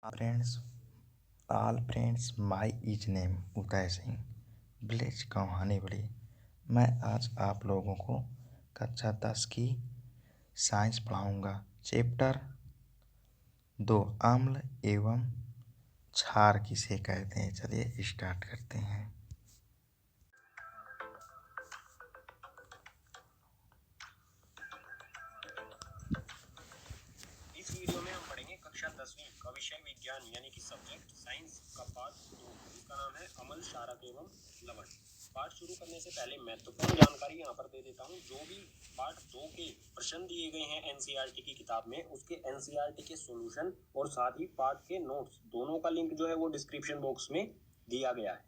Friends all friends my is name Uday Singh village कहानी बड़ी। मैं आज आप लोगों को कक्षा 10 की साइंस पढ़ाऊंगा। चैप्टर 2 अम्ल एवं क्षार किसे कहते हैं। चलिए स्टार्ट करते हैं। इस वीडियो में हम पढ़ेंगे कक्षा 10वीं का विषय विज्ञान यानी कि सब्जेक्ट साइंस का पार्ट 2 जिसका नाम है अम्ल क्षारक एवं लवण। पार्ट शुरू करने से पहले महत्वपूर्ण जानकारी यहाँ पर दे देता हूँ। जो भी पार्ट 2 के प्रश्न दिए गए हैं एनसीईआरटी की किताब में, उसके एनसीईआरटी के सॉल्यूशन और साथ ही पार्ट के नोट्स दोनों का लिंक जो है वो डिस्क्रिप्शन बॉक्स में दिया गया है।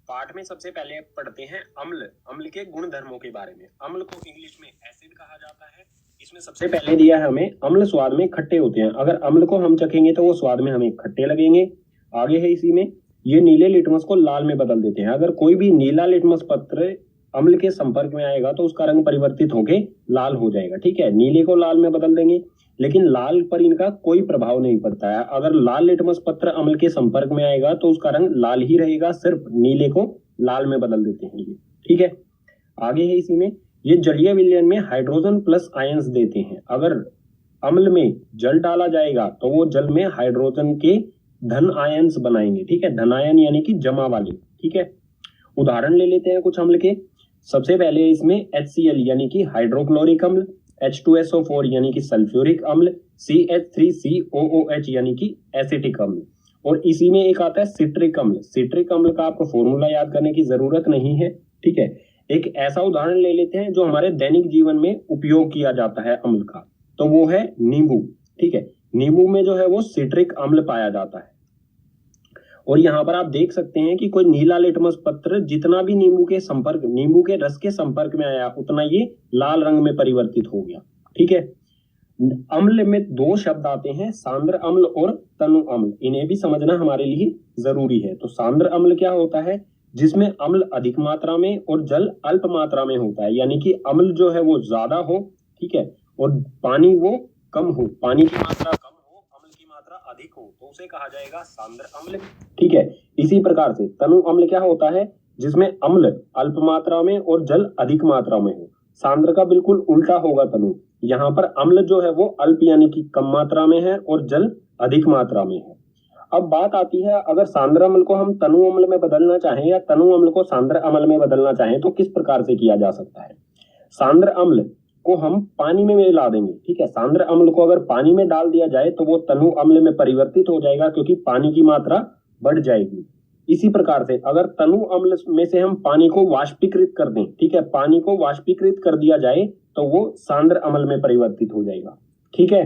पार्ट में सबसे पहले पढ़ते हैं अम्ल के गुण धर्मों के बारे में। अम्ल को इंग्लिश में एसिड कहा जाता है। इसमें सबसे पहले दिया है हमें अम्ल स्वाद में खट्टे होते हैं। अगर अम्ल को हम चखेंगे तो वो स्वाद में हमें खट्टे लगेंगे। आगे है इसी में ये नीले लिटमस को लाल में बदल देते हैं। अगर कोई भी नीला लिटमस पत्र अम्ल के संपर्क में आएगा तो उसका रंग परिवर्तित होके लाल हो जाएगा। ठीक है, नीले को लाल में बदल देंगे, लेकिन लाल पर इनका कोई प्रभाव नहीं पड़ता है। अगर लाल लिटमस पत्र अम्ल के संपर्क में आएगा तो उसका रंग लाल ही रहेगा, सिर्फ नीले को लाल में बदल देते हैं ये। ठीक है, आगे है इसी में ये जलीय विलयन में हाइड्रोजन प्लस आयंस देते हैं। अगर अम्ल में जल डाला जाएगा तो वो जल में हाइड्रोजन के धन आयंस बनाएंगे। ठीक है, धनायन यानी कि जमा वाले। ठीक है, उदाहरण ले लेते हैं कुछ अम्ल के। सबसे पहले इसमें HCl यानी कि हाइड्रोक्लोरिक अम्ल, H2SO4 यानी कि सल्फ्यूरिक अम्ल, CH3COOH यानी कि एसिटिक अम्ल, और इसी में एक आता है सिट्रिक अम्ल। सिट्रिक अम्ल का आपको फॉर्मूला याद करने की जरूरत नहीं है। ठीक है, एक ऐसा उदाहरण ले लेते हैं जो हमारे दैनिक जीवन में उपयोग किया जाता है अम्ल का, तो वो है नींबू। ठीक है, नींबू में जो है वो सिट्रिक अम्ल पाया जाता है। और यहाँ पर आप देख सकते हैं कि कोई नीला लिटमस पत्र जितना भी नींबू के रस के संपर्क में आया उतना ये लाल रंग में परिवर्तित हो गया। ठीक है, अम्ल में दो शब्द आते हैं, सांद्र अम्ल और तनु अम्ल। इन्हें भी समझना हमारे लिए जरूरी है। तो सांद्र अम्ल क्या होता है? जिसमें अम्ल अधिक मात्रा में और जल अल्प मात्रा में होता है, यानी कि अम्ल जो है वो ज्यादा हो, ठीक है, और पानी वो कम हो, पानी की मात्रा कम हो, अम्ल की मात्रा अधिक हो, तो उसे कहा जाएगा सांद्र अम्ल। ठीक है, इसी प्रकार से तनु अम्ल क्या होता है? जिसमें अम्ल अल्प मात्रा में और जल अधिक मात्रा में हो। सांद्र का बिल्कुल उल्टा होगा तनु। यहाँ पर अम्ल जो है वो अल्प यानी कि कम मात्रा में है और जल अधिक मात्रा में है। अब बात आती है, अगर सांद्र अम्ल को हम तनु अम्ल में बदलना चाहें या तनु अम्ल को सांद्र अम्ल में बदलना चाहें तो किस प्रकार से किया जा सकता है? सांद्र अम्ल को हम पानी में मिला देंगे। ठीक है, सांद्र अम्ल को अगर पानी में डाल दिया जाए तो वो तनु अम्ल में परिवर्तित हो जाएगा, क्योंकि पानी की मात्रा बढ़ जाएगी। इसी प्रकार से अगर तनु अम्ल में से हम पानी को वाष्पीकृत कर दें, ठीक है, पानी को वाष्पीकृत कर दिया जाए तो वो सांद्र अम्ल में परिवर्तित हो जाएगा। ठीक है,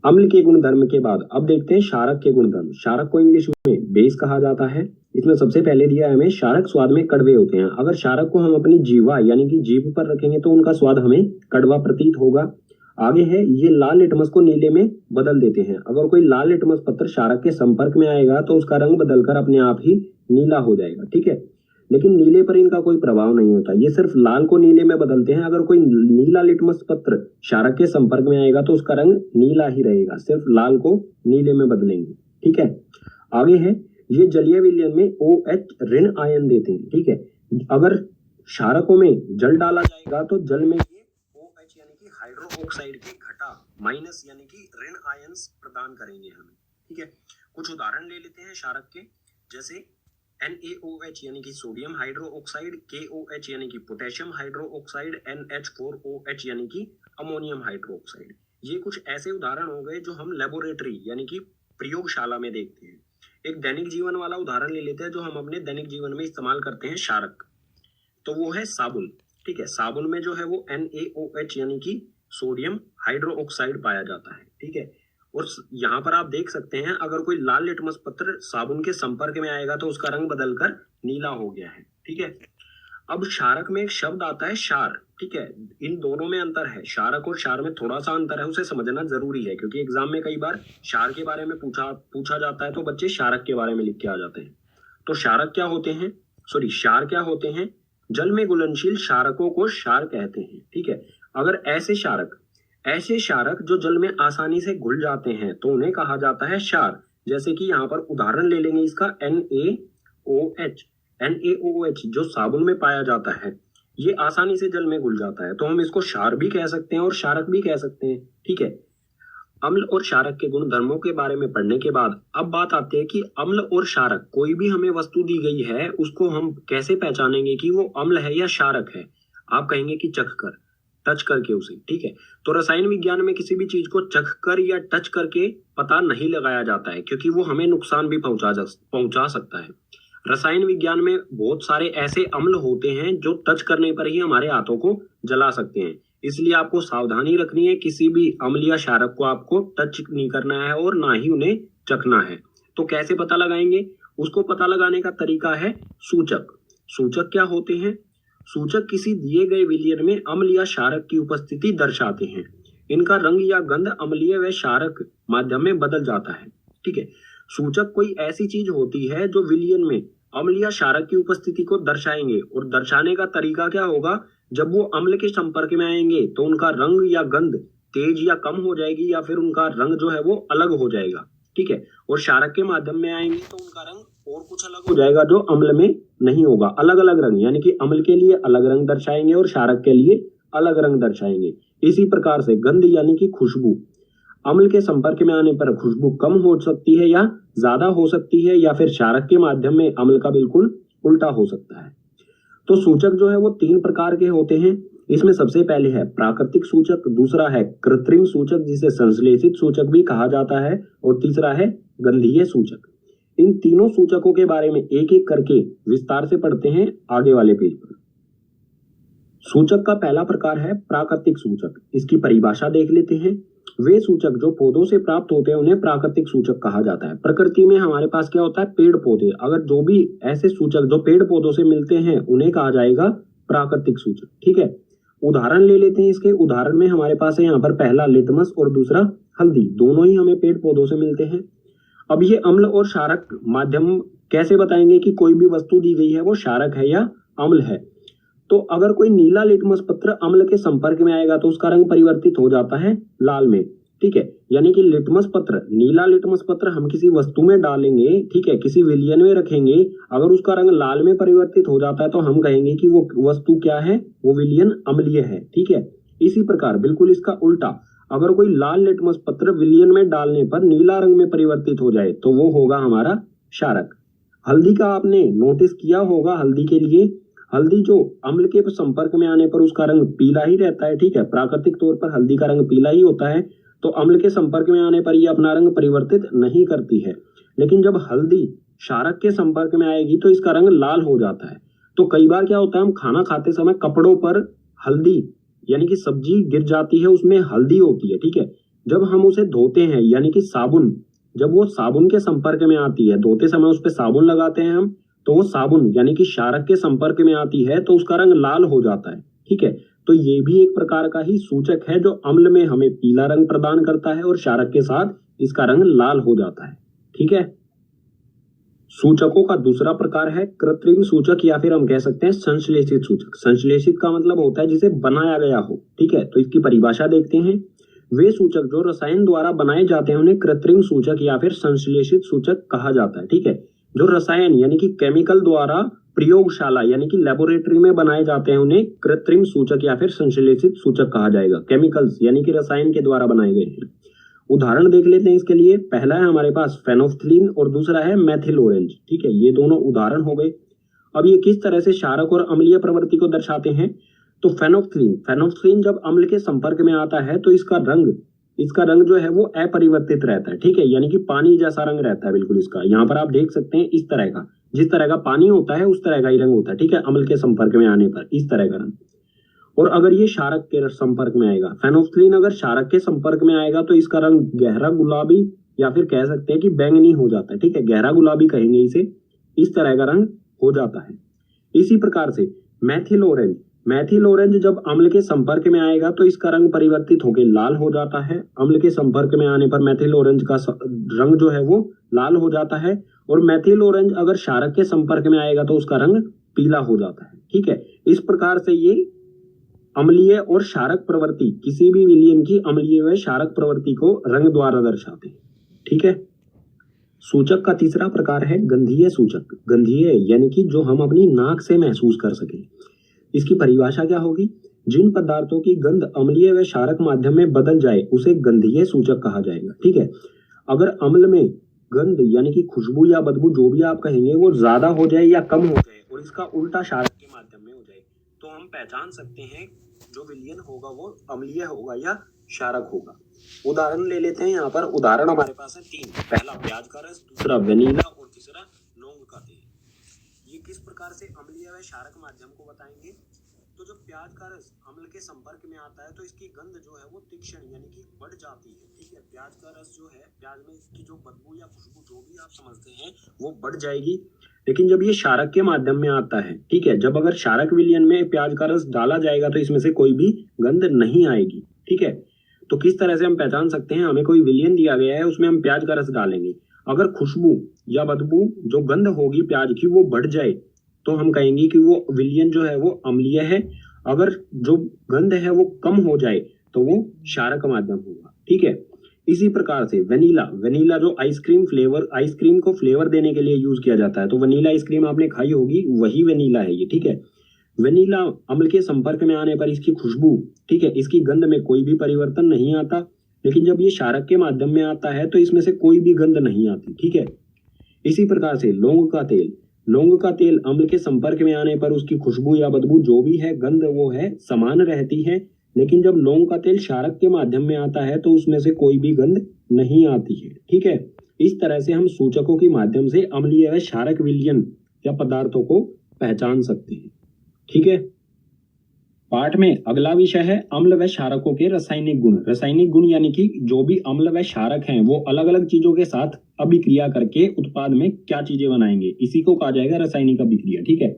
अम्ल के गुणधर्म के बाद अब देखते हैं क्षारक के गुणधर्म। क्षारक को इंग्लिश में बेस कहा जाता है। इसमें सबसे पहले दिया है हमें क्षारक स्वाद में कड़वे होते हैं। अगर क्षारक को हम अपनी जीवा यानी कि जीभ पर रखेंगे तो उनका स्वाद हमें कड़वा प्रतीत होगा। आगे है ये लाल लिटमस को नीले में बदल देते हैं। अगर कोई लाल लिटमस पत्र क्षारक के संपर्क में आएगा तो उसका रंग बदलकर अपने आप ही नीला हो जाएगा। ठीक है, लेकिन नीले पर इनका कोई प्रभाव नहीं होता, ये सिर्फ लाल को नीले में बदलते हैं। अगर कोई नीला लिटमस पत्र क्षारक के संपर्क में आएगा तो उसका रंग नीला ही रहेगा, सिर्फ लाल को नीले में बदलेंगे। ठीक है, आगे है ये जलीय विलयन में OH ऋण आयन देते हैं। ठीक है, अगर क्षारकों में जल डाला जाएगा तो जल में ये OH यानी कि हाइड्रो ऑक्साइड की घटा माइनस यानी कि ऋण आयंस प्रदान करेंगे हमें। ठीक है, कुछ उदाहरण ले लेते हैं क्षारक के, जैसे NaOH यानी कि सोडियम हाइड्रो ऑक्साइड, KOH यानी कि पोटेशियम हाइड्रो ऑक्साइड, NH4OH यानी कि अमोनियम हाइड्रो ऑक्साइड। ये कुछ ऐसे उदाहरण हो गए जो हम लेबोरेटरी यानी कि प्रयोगशाला में देखते हैं। एक दैनिक जीवन वाला उदाहरण ले लेते हैं जो हम अपने दैनिक जीवन में इस्तेमाल करते हैं क्षारक, तो वो है साबुन। ठीक है, साबुन में जो है वो NaOH यानी कि सोडियम हाइड्रो ऑक्साइड पाया जाता है। ठीक है, और यहाँ पर आप देख सकते हैं अगर कोई लाल लिटमस पत्र साबुन के संपर्क में आएगा तो उसका रंग बदलकर नीला हो गया है। ठीक है, अब क्षारक में एक शब्द आता है क्षार। ठीक है, इन दोनों में अंतर है, क्षारक और क्षार में थोड़ा सा अंतर है, उसे समझना जरूरी है, क्योंकि एग्जाम में कई बार क्षार के बारे में पूछा जाता है तो बच्चे क्षारक के बारे में लिख के आ जाते हैं। तो क्षारक क्या होते हैं, क्षार क्या होते हैं? जल में घुलनशील क्षारकों को क्षार कहते हैं। ठीक है, अगर ऐसे क्षारक ऐसे क्षारक जो जल में आसानी से घुल जाते हैं तो उन्हें कहा जाता है क्षार। जैसे कि यहाँ पर उदाहरण ले लेंगे इसका NaOH। NaOH जो साबुन में पाया जाता है, ये आसानी से जल में घुल जाता है, तो हम इसको क्षार भी कह सकते हैं और क्षारक भी कह सकते हैं। ठीक है, अम्ल और क्षारक के गुण धर्मों के बारे में पढ़ने के बाद अब बात आती है कि अम्ल और क्षारक, कोई भी हमें वस्तु दी गई है उसको हम कैसे पहचानेंगे कि वो अम्ल है या क्षारक है। आप कहेंगे कि चख कर, टच करके उसे। ठीक है, तो रसायन विज्ञान में किसी भी चीज को चख कर या टच करके पता नहीं लगाया जाता है, क्योंकि वो हमें नुकसान भी पहुंचा सकता है। रसायन विज्ञान में बहुत सारे ऐसे अम्ल होते हैं जो टच करने पर ही हमारे हाथों को जला सकते हैं, इसलिए आपको सावधानी रखनी है, किसी भी अम्ल या क्षारक को आपको टच नहीं करना है और ना ही उन्हें चखना है। तो कैसे पता लगाएंगे? उसको पता लगाने का तरीका है सूचक। सूचक क्या होते हैं? सूचक किसी दिए गए विलयन में अम्ल या क्षारक की उपस्थिति दर्शाते हैं। इनका रंग या गंध अम्लीय व क्षारक माध्यम में बदल जाता है। ठीक है, सूचक कोई ऐसी चीज होती है जो विलयन में अम्ल या क्षारक की उपस्थिति को दर्शाएंगे, और दर्शाने का तरीका क्या होगा? जब वो अम्ल के संपर्क में आएंगे तो उनका रंग या गंध तेज या कम हो जाएगी, या फिर उनका रंग जो है वो अलग हो जाएगा। ठीक है, और क्षारक के माध्यम में आएंगे तो उनका रंग और कुछ अलग हो जाएगा जो अम्ल में नहीं होगा। अलग अलग रंग, यानी कि अम्ल के लिए अलग रंग दर्शाएंगे और क्षारक के लिए अलग रंग दर्शाएंगे। इसी प्रकार से गंध यानी कि खुशबू, अम्ल के संपर्क में आने पर खुशबू कम हो सकती है या ज्यादा हो सकती है, या फिर क्षारक के माध्यम में अम्ल का बिल्कुल उल्टा हो सकता है। तो सूचक जो है वो 3 प्रकार के होते हैं। इसमें सबसे पहले है प्राकृतिक सूचक, दूसरा है कृत्रिम सूचक जिसे संश्लेषित सूचक भी कहा जाता है, और तीसरा है गंधीय सूचक। इन तीनों सूचकों के बारे में एक एक करके विस्तार से पढ़ते हैं आगे वाले पेज पर। सूचक का पहला प्रकार है प्राकृतिक सूचक। इसकी परिभाषा देख लेते हैं। वे सूचक जो पौधों से प्राप्त होते हैं उन्हें प्राकृतिक सूचक कहा जाता है। प्रकृति में हमारे पास क्या होता है? पेड़ पौधे। अगर जो भी ऐसे सूचक जो पेड़ पौधों से मिलते हैं उन्हें कहा जाएगा प्राकृतिक सूचक। ठीक है, उदाहरण ले लेते हैं इसके। उदाहरण में हमारे पास है यहाँ पर पहला लिटमस और दूसरा हल्दी, दोनों ही हमें पेड़ पौधों से मिलते हैं। अब ये अम्ल और क्षारक माध्यम कैसे बताएंगे कि कोई भी वस्तु दी गई है वो क्षारक है या अम्ल है? तो अगर कोई नीला लिटमस पत्र अम्ल के संपर्क में आएगा तो उसका रंग परिवर्तित हो जाता है लाल में। ठीक है, यानी कि लिटमस पत्र, नीला लिटमस पत्र हम किसी वस्तु में डालेंगे, ठीक है, किसी विलयन में रखेंगे, अगर उसका रंग लाल में परिवर्तित हो जाता है तो हम कहेंगे कि वो वस्तु क्या है? वो विलयन अम्लीय है। ठीक है, इसी प्रकार बिल्कुल इसका उल्टा, अगर कोई लाल लिटमस पत्र विलयन में डालने पर नीला रंग में परिवर्तित हो जाए तो वो होगा हमारा क्षारक। हल्दी का आपने नोटिस किया होगा, हल्दी के लिए, हल्दी जो अम्ल के संपर्क में आने पर उसका रंग पीला ही रहता है। ठीक है, प्राकृतिक तौर पर हल्दी का रंग पीला ही होता है, तो अम्ल के संपर्क में आने पर ये अपना रंग परिवर्तित नहीं करती है। लेकिन जब हल्दी क्षारक के संपर्क में आएगी तो इसका रंग लाल हो जाता है। तो कई बार क्या होता है, हम खाना खाते समय कपड़ों पर हल्दी यानी कि सब्जी गिर जाती है, उसमें हल्दी होती है। ठीक है, जब हम उसे धोते हैं यानी कि साबुन, जब वो साबुन के संपर्क में आती है, धोते समय उस पर साबुन लगाते हैं हम, तो वो साबुन यानी कि क्षारक के संपर्क में आती है तो उसका रंग लाल हो जाता है। ठीक है, तो ये भी एक प्रकार का ही सूचक है जो अम्ल में हमें पीला रंग प्रदान करता है और क्षारक के साथ इसका रंग लाल हो जाता है। ठीक है, सूचकों का दूसरा प्रकार है कृत्रिम सूचक, या फिर हम कह सकते हैं संश्लेषित सूचक। संश्लेषित का मतलब होता है जिसे बनाया गया हो। ठीक है, तो इसकी परिभाषा देखते हैं। वे सूचक जो रसायन द्वारा बनाए जाते हैं उन्हें कृत्रिम सूचक या फिर संश्लेषित सूचक कहा जाता है। ठीक है, जो रसायन यानी कि केमिकल द्वारा प्रयोगशाला यानी कि लेबोरेटरी में बनाए जाते हैं उन्हें कृत्रिम सूचक या फिर संश्लेषित सूचक कहा जाएगा। केमिकल्स यानी कि रसायन के द्वारा बनाए गए हैं। उदाहरण देख लेते हैं इसके लिए। पहला है हमारे पास फेनोफ्थलीन और दूसरा है मेथिल ऑरेंज। ठीक है, ये दोनों उदाहरण हो गए। अब ये किस तरह से क्षारक और अम्लीय प्रवृत्ति को दर्शाते हैं? तो फेनोफ्थलीन जब अम्ल के संपर्क में आता है तो इसका रंग जो है वो अपरिवर्तित रहता है। ठीक है, यानी कि पानी जैसा रंग रहता है बिल्कुल इसका। यहाँ पर आप देख सकते हैं इस तरह का, जिस तरह का पानी होता है उस तरह का ही रंग होता है। ठीक है, अम्ल के संपर्क में आने पर इस तरह का रंग। और अगर ये क्षारक के संपर्क में आएगा, फेनोफ्थलीन अगर क्षारक के संपर्क में आएगा तो इसका रंग गहरा गुलाबी या फिर कह सकते हैं कि बैंगनी हो जाता है। ठीक है, गहरा गुलाबी कहेंगे इसे, इस तरह का रंग हो जाता है। इसी प्रकार से मैथिल ऑरेंज जब अम्ल के संपर्क में आएगा तो इसका रंग परिवर्तित होकर लाल हो जाता है। अम्ल के संपर्क में आने पर मैथिल ऑरेंज का रंग जो है वो लाल हो जाता है। और मैथिल ऑरेंज अगर क्षारक के संपर्क में आएगा तो उसका रंग पीला हो जाता है। ठीक है, इस प्रकार से ये अम्लीय और क्षारक प्रवृत्ति, किसी भी विलयन की अम्लीय व क्षारक प्रवृत्ति को रंग द्वारा दर्शाते हैं। ठीक है। सूचक का तीसरा प्रकार है गंधीय सूचक। गंधीय यानी कि जो हम अपनी नाक से महसूस कर सके। इसकी परिभाषा क्या होगी? जिन पदार्थों की गंध अम्लीय व क्षारक माध्यम में बदल जाए उसे गंधीय सूचक कहा जाएगा। ठीक है। अगर अम्ल में गंध यानी कि खुशबू या बदबू जो भी आप कहेंगे वो ज्यादा हो जाए या कम हो जाए और इसका उल्टा क्षारक के माध्यम में हो जाए तो हम पहचान सकते हैं जो विलयन होगा वो अम्लीय होगा या क्षारक होगा। उदाहरण ले लेते हैं। यहाँ पर उदाहरण हमारे पास है 3। पहला प्याज का रस, दूसरा वेनिला और तीसरा लौंग का तेल। ये किस प्रकार से अम्लीय व क्षारक माध्यम को बताएंगे? तो जब प्याज का रस अम्ल के संपर्क में आता है तो इसकी गंध जो है वो तीक्ष्ण यानी कि बढ़ जाती है। ठीक है। प्याज का रस जो है, प्याज में इसकी जो बदबू या खुशबू जो भी आप समझते हैं वो बढ़ जाएगी। लेकिन जब ये क्षारक के माध्यम में आता है, ठीक है, जब अगर क्षारक विलयन में प्याज का रस डाला जाएगा तो इसमें से कोई भी गंध नहीं आएगी। ठीक है। तो किस तरह से हम पहचान सकते हैं? हमें कोई विलयन दिया गया है, उसमें हम प्याज का रस डालेंगे, अगर खुशबू या बदबू जो गंध होगी प्याज की वो बढ़ जाए तो हम कहेंगे कि वो विलयन जो है वो अम्लीय है। अगर जो गंध है वो कम हो जाए तो वो क्षारक माध्यम होगा। ठीक है। इसी प्रकार से वेनिला जो आइसक्रीम को फ्लेवर देने के लिए यूज किया जाता है, तो वेनिला आइसक्रीम आपने खाई होगी, वही वेनिला है ये। ठीक है। वेनिला अम्ल के संपर्क में आने पर इसकी खुशबू, ठीक है, इसकी गंध में कोई भी परिवर्तन नहीं आता। लेकिन जब ये क्षारक के माध्यम में आता है तो इसमें से कोई भी गंध नहीं आती। ठीक है। इसी प्रकार से लौंग का तेल अम्ल के संपर्क में आने पर उसकी खुशबू या बदबू जो भी है, गंध वो है समान रहती है। लेकिन जब लौंग का तेल क्षारक के माध्यम में आता है तो उसमें से कोई भी गंध नहीं आती है। ठीक है। इस तरह से हम सूचकों के माध्यम से अम्लीय व क्षारक विलयन या पदार्थों को पहचान सकते हैं। ठीक है। पाठ में अगला विषय है अम्ल व क्षारकों के रासायनिक गुण। रासायनिक गुण यानी कि जो भी अम्ल व क्षारक हैं वो अलग अलग चीजों के साथ अभिक्रिया करके उत्पाद में क्या चीजें बनाएंगे, इसी को कहा जाएगा रासायनिक अभिक्रिया। ठीक है।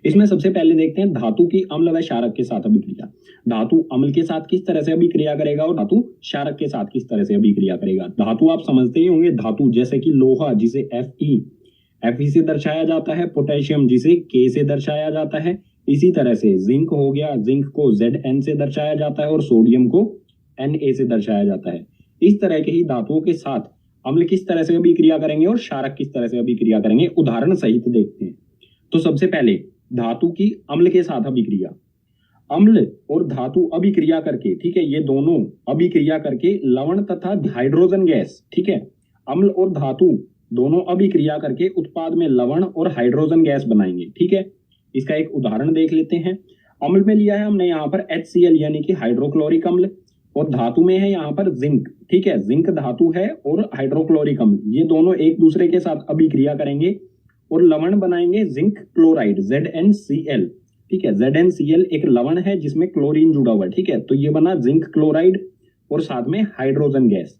इसमें सबसे पहले देखते हैं धातु की अम्ल व क्षारक के साथ अभिक्रिया। धातु अम्ल के साथ किस तरह से अभिक्रिया करेगा और धातु क्षारक के साथ किस तरह से अभिक्रिया करेगा। धातु आप समझते ही होंगे, धातु जैसे कि लोहा जिसे Fe से दर्शाया जाता है, पोटेशियम जिसे K से दर्शाया जाता है। इसी तरह से जिंक हो गया, जिंक को Zn से दर्शाया जाता है और सोडियम को Na से दर्शाया जाता है। इस तरह के ही धातुओं के साथ अम्ल किस तरह से अभिक्रिया करेंगे और क्षारक किस तरह से अभिक्रिया करेंगे, उदाहरण सहित देखते हैं। तो सबसे पहले धातु की अम्ल के साथ अभिक्रिया। अम्ल और धातु अभिक्रिया करके, ठीक है, ये दोनों अभिक्रिया करके लवण तथा हाइड्रोजन गैस, ठीक है, अम्ल और धातु दोनों अभिक्रिया करके उत्पाद में लवण और हाइड्रोजन गैस बनाएंगे। ठीक है। इसका एक उदाहरण देख लेते हैं। अम्ल में लिया है हमने यहाँ पर HCl यानी कि हाइड्रोक्लोरिक अम्ल, और धातु में है यहाँ पर जिंक। ठीक है। जिंक धातु है और हाइड्रोक्लोरिक अम्ल, ये दोनों एक दूसरे के साथ अभिक्रिया करेंगे और लवण बनाएंगे जिंक क्लोराइड ZnCl। ठीक है। ZnCl एक लवण है जिसमें क्लोरीन जुड़ा हुआ है। ठीक है। तो ये बना जिंक क्लोराइड और साथ में हाइड्रोजन गैस।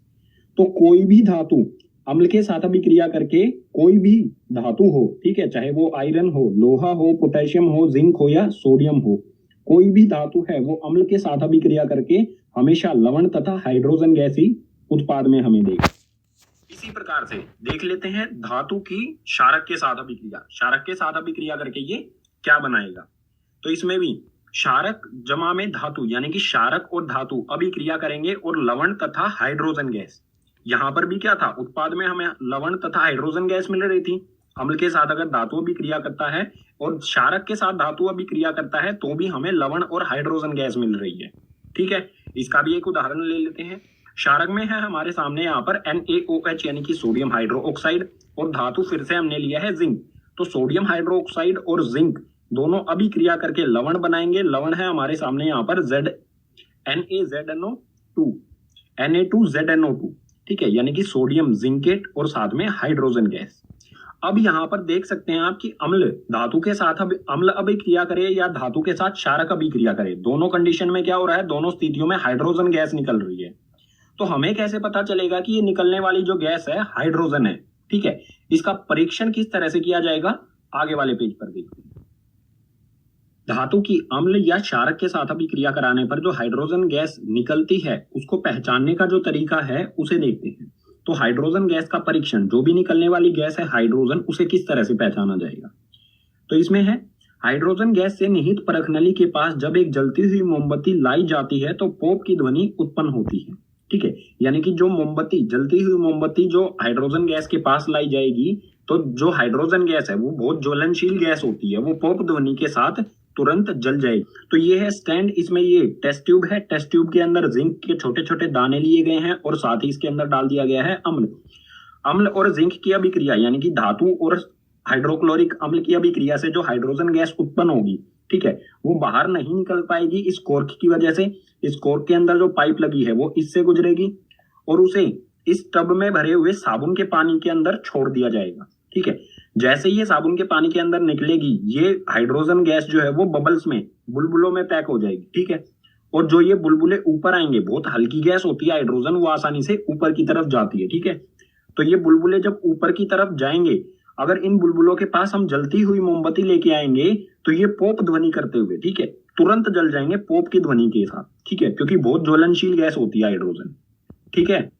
तो कोई भी धातु अम्ल के साथ अभिक्रिया करके, कोई भी धातु हो, ठीक है, चाहे वो आयरन हो, लोहा हो, पोटेशियम हो, जिंक हो या सोडियम हो, कोई भी धातु है वो अम्ल के साथ अभिक्रिया करके हमेशा लवण तथा हाइड्रोजन गैस ही उत्पाद में हमें देगा। इसी प्रकार से देख लेते हैं धातु की क्षारक के साथ अभिक्रिया। क्षारक के साथ अभिक्रिया करके ये क्या बनाएगा। तो इसमें भी क्षारक जमा में धातु यानी कि क्षारक और धातु अभिक्रिया करेंगे और लवण तथा हाइड्रोजन गैस। यहां पर भी क्या था, उत्पाद में हमें लवण तथा हाइड्रोजन गैस मिल रही थी। अम्ल के साथ अगर धातु अभिक्रिया करता है और क्षारक के साथ धातु अभिक्रिया करता है तो भी हमें लवण और हाइड्रोजन गैस मिल रही है। ठीक है। इसका भी एक उदाहरण ले लेते हैं। क्षारक में है हमारे सामने यहाँ पर NaOH यानी कि सोडियम हाइड्रो ऑक्साइड, और धातु फिर से हमने लिया है जिंक। तो सोडियम हाइड्रो ऑक्साइड और जिंक दोनों अभिक्रिया करके लवण बनाएंगे। लवण है हमारे सामने यहाँ पर Na2ZNO2, ठीक है, यानी कि सोडियम जिंकेट और साथ में हाइड्रोजन गैस। अब यहाँ पर देख सकते हैं आप कि अम्ल धातु के साथ अम्ल अभिक्रिया करे या धातु के साथ क्षारक अभिक्रिया करे, दोनों कंडीशन में क्या हो रहा है, दोनों स्थितियों में हाइड्रोजन गैस निकल रही है। तो हमें कैसे पता चलेगा कि ये निकलने वाली जो गैस है हाइड्रोजन है। ठीक है। इसका परीक्षण किस तरह से किया जाएगा, आगे वाले पेज पर देखते हैं। धातु की अम्ल या क्षारक के साथ अभिक्रिया कराने पर जो हाइड्रोजन गैस निकलती है उसको पहचानने का जो तरीका है उसे देखते हैं। तो हाइड्रोजन गैस का परीक्षण, जो भी निकलने वाली गैस है हाइड्रोजन, उसे किस तरह से पहचाना जाएगा। तो इसमें है हाइड्रोजन गैस से निहित परख नली के पास जब एक जलती हुई मोमबत्ती लाई जाती है तो पॉप की ध्वनि उत्पन्न होती है। ठीक है, यानी कि जो मोमबत्ती, जलती हुई मोमबत्ती जो हाइड्रोजन गैस के पास लाई जाएगी, तो जो हाइड्रोजन गैस है वो बहुत ज्वलनशील गैस होती है, वो पॉप ध्वनि के साथ तुरंत जल जाएगी। तो ये है स्टैंड, इसमें ये टेस्ट ट्यूब है, टेस्ट ट्यूब के अंदर जिंक के छोटे छोटे दाने लिए गए हैं और साथ ही इसके अंदर डाल दिया गया है अम्ल। अम्ल और जिंक की अभिक्रिया यानी कि धातु और हाइड्रोक्लोरिक अम्ल की अभिक्रिया से जो हाइड्रोजन गैस उत्पन्न होगी, ठीक है, वो बाहर नहीं निकल पाएगी इस कॉर्क की वजह से। इस कॉर्क के अंदर जो पाइप लगी है वो इससे गुजरेगी और उसे इस टब में भरे हुए साबुन के पानी के अंदर छोड़ दिया जाएगा। ठीक है, जैसे ये साबुन के पानी के अंदर निकलेगी, ये हाइड्रोजन गैस जो है वो बबल्स में, बुलबुलों में पैक हो जाएगी। ठीक है, और जो ये बुलबुले ऊपर आएंगे, बहुत हल्की गैस होती है हाइड्रोजन, वो आसानी से ऊपर की तरफ जाती है। ठीक है, तो ये बुलबुले जब ऊपर की तरफ जाएंगे, अगर इन बुलबुलों के पास हम जलती हुई मोमबत्ती लेके आएंगे तो ये पॉप ध्वनि करते हुए, ठीक है, तुरंत जल जाएंगे पॉप की ध्वनि के साथ। ठीक है, क्योंकि बहुत ज्वलनशील गैस होती है हाइड्रोजन। ठीक है,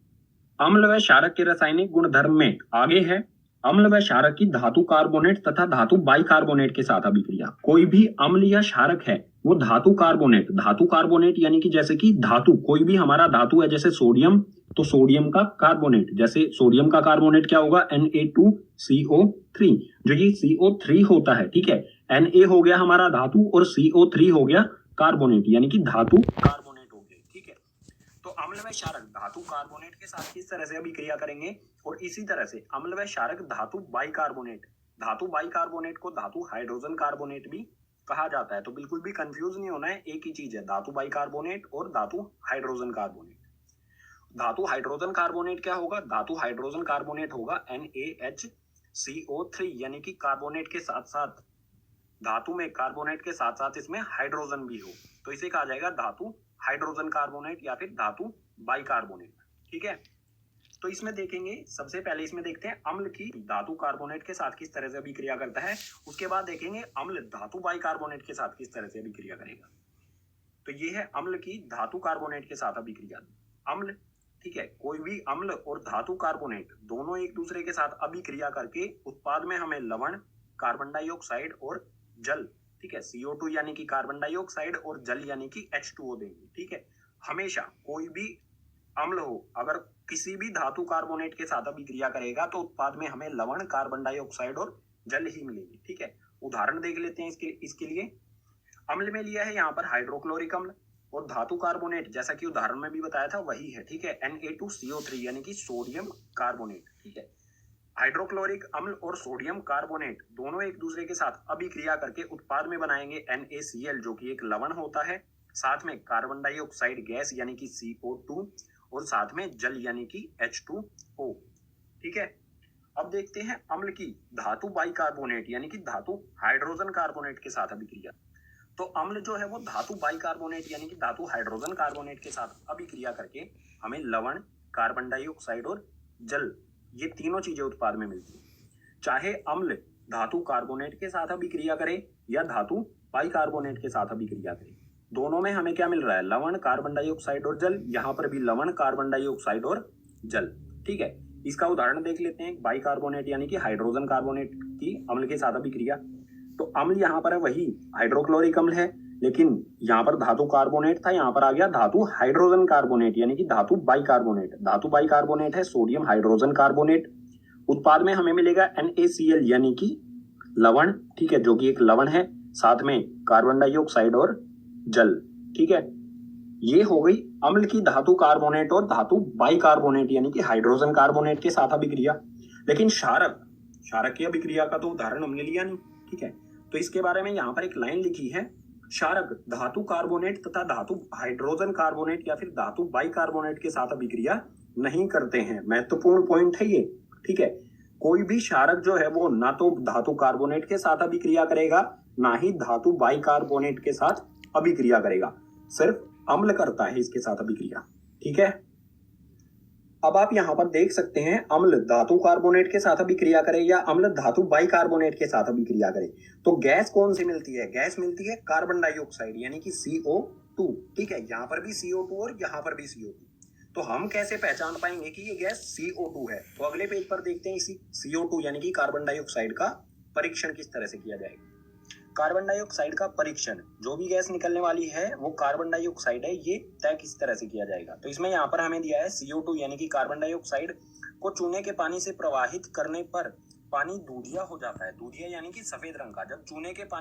अम्ल व क्षारक के रासायनिक गुणधर्म में आगे है। अम्ल व क्षारक की धातु कार्बोनेट तथा धातु बाइकार्बोनेट के साथ अभिक्रिया। कोई भी अम्ल या क्षारक है वो धातु कार्बोनेट यानी कि जैसे कि धातु, कोई भी हमारा धातु है जैसे सोडियम, तो सोडियम का कार्बोनेट, जैसे सोडियम का कार्बोनेट क्या होगा, Na2CO3। जो ये CO3 होता है, ठीक है, Na हो गया हमारा धातु और CO3 हो गया कार्बोनेट, यानी कि धातु कार्बोनेट हो गए। ठीक है, तो अम्ल व क्षारक धातु कार्बोनेट के साथ किस तरह से अभिक्रिया करेंगे, और इसी तरह से अम्ल व क्षारक धातु बाइकार्बोनेट को धातु हाइड्रोजन कार्बोनेट भी कहा जाता है। तो बिल्कुल भी कंफ्यूज नहीं होना है, एक ही चीज है, धातु बाइकार्बोनेट और धातु हाइड्रोजन कार्बोनेट। धातु हाइड्रोजन कार्बोनेट क्या होगा, धातु हाइड्रोजन कार्बोनेट होगा NaHCO3, यानी कि कार्बोनेट के साथ साथ, धातु में कार्बोनेट के साथ साथ इसमें हाइड्रोजन भी हो, तो इसे कहा जाएगा धातु हाइड्रोजन कार्बोनेट या फिर धातु बाइकार्बोनेट। ठीक है, तो इसमें देखेंगे, सबसे पहले इसमें देखते हैं अम्ल की धातु कार्बोनेट के साथ किस तरह से अभिक्रिया करता है, उसके बाद देखेंगे अम्ल धातु बाइकार्बोनेट के साथ किस तरह से अभिक्रिया करेगा। तो ये है अम्ल की धातु कार्बोनेट के साथ अभिक्रिया। अम्ल, ठीक है, कोई भी अम्ल और धातु कार्बोनेट दोनों एक दूसरे के साथ अभिक्रिया करके उत्पाद में हमें लवण, कार्बन डाइऑक्साइड और जल, ठीक है, CO2 यानी कि कार्बन डाइऑक्साइड और जल यानी कि H2O देंगे। ठीक है, हमेशा कोई भी अम्ल हो, अगर किसी भी धातु कार्बोनेट के साथ अभिक्रिया करेगा तो उत्पाद में हमें लवण, कार्बन डाइऑक्साइड और जल ही मिलेगी। ठीक है, उदाहरण देख लेते हैं इसके लिए। अम्ल में लिया है यहाँ पर हाइड्रोक्लोरिक अम्ल, और धातु कार्बोनेट जैसा कि उदाहरण में भी बताया था वही है। ठीक है, Na2CO3 यानी कि सोडियम कार्बोनेट। ठीक है, हाइड्रोक्लोरिक अम्ल और सोडियम कार्बोनेट दोनों एक दूसरे के साथ अभिक्रिया करके उत्पाद में बनाएंगे NaCl, जो कि एक लवण होता है, साथ में कार्बन डाइऑक्साइड गैस यानी कि CO2 और साथ में जल यानी कि H2O। ठीक है, अब देखते हैं अम्ल की धातु बाइकार्बोनेट यानी कि धातु हाइड्रोजन कार्बोनेट के साथ अभिक्रिया। तो अम्ल जो है वो धातु बाइकार्बोनेट यानी कि धातु हाइड्रोजन कार्बोनेट के साथ अभिक्रिया करके हमें लवण, कार्बन डाइऑक्साइड और जल, ये तीनों चीजें उत्पाद में मिलती है। चाहे अम्ल धातु कार्बोनेट के साथ अभिक्रिया करे या धातु बाइकार्बोनेट के साथ अभिक्रिया करे, दोनों में हमें क्या मिल रहा है, लवण, कार्बन डाइऑक्साइड और जल। यहाँ पर भी लवण, कार्बन डाइऑक्साइड और जल। ठीक है, इसका उदाहरण देख लेते हैं, बाइकार्बोनेट यानी कि हाइड्रोजन कार्बोनेट की अम्ल के साथ अभिक्रिया। तो अम्ल यहाँ पर है वही हाइड्रोक्लोरिक अम्ल है, लेकिन यहाँ पर धातु कार्बोनेट था, यहाँ पर आ गया धातु हाइड्रोजन कार्बोनेट यानी कि धातु बाइकार्बोनेट। धातु बाइकार्बोनेट है सोडियम हाइड्रोजन कार्बोनेट। उत्पाद में हमें मिलेगा NaCl यानी कि लवण, ठीक है, जो कि एक लवण है, साथ में कार्बन डाइऑक्साइड और जल। ठीक है, ये हो गई अम्ल की धातु कार्बोनेट और धातु बाइकार्बोनेट यानी कि हाइड्रोजन कार्बोनेट के साथ अभिक्रिया। लेकिन क्षारक की अभिक्रिया का तो उदाहरण हमने लिया नहीं। ठीक है, तो इसके बारे में यहाँ पर एक लाइन लिखी है, क्षारक धातु कार्बोनेट तथा धातु हाइड्रोजन कार्बोनेट या फिर धातु बाइकार्बोनेट के साथ अभिक्रिया नहीं करते हैं। महत्वपूर्ण पॉइंट है ये। ठीक है, कोई भी क्षारक जो है वो ना तो धातु कार्बोनेट के साथ अभिक्रिया करेगा, ना ही धातु बाइकार्बोनेट के साथ अभिक्रिया करेगा, सिर्फ अम्ल करता है इसके साथ अभिक्रिया। ठीक है, अब आप यहाँ पर देख सकते हैं, अम्ल धातु कार्बोनेट के साथ अभिक्रिया करे या अम्ल धातु बाइकार्बोनेट के साथ अभिक्रिया करे, तो गैस कौन सी मिलती है, गैस मिलती है कार्बन डाइऑक्साइड यानी कि CO2। ठीक है, यहाँ पर भी CO2 और यहाँ पर भी CO2। तो हम कैसे पहचान पाएंगे कि ये गैस CO2 है, तो अगले पेज पर देखते हैं इसी CO2 यानी कि कार्बन डाइऑक्साइड का परीक्षण किस तरह से किया जाएगा। कार्बन डाइऑक्साइड का परीक्षण, जो भी गैस निकलने वाली है वो कार्बन डाइऑक्साइड है, ये तय किस तरह से किया जाएगा। तो इसमें यहाँ पर हमें दिया है CO2 यानी कि कार्बन डाइऑक्साइड को चूने के पानी से प्रवाहित करने पर पानी दूधिया हो जाता है। दूधिया यानी कि सफेद रंग का। जब चूने के पानी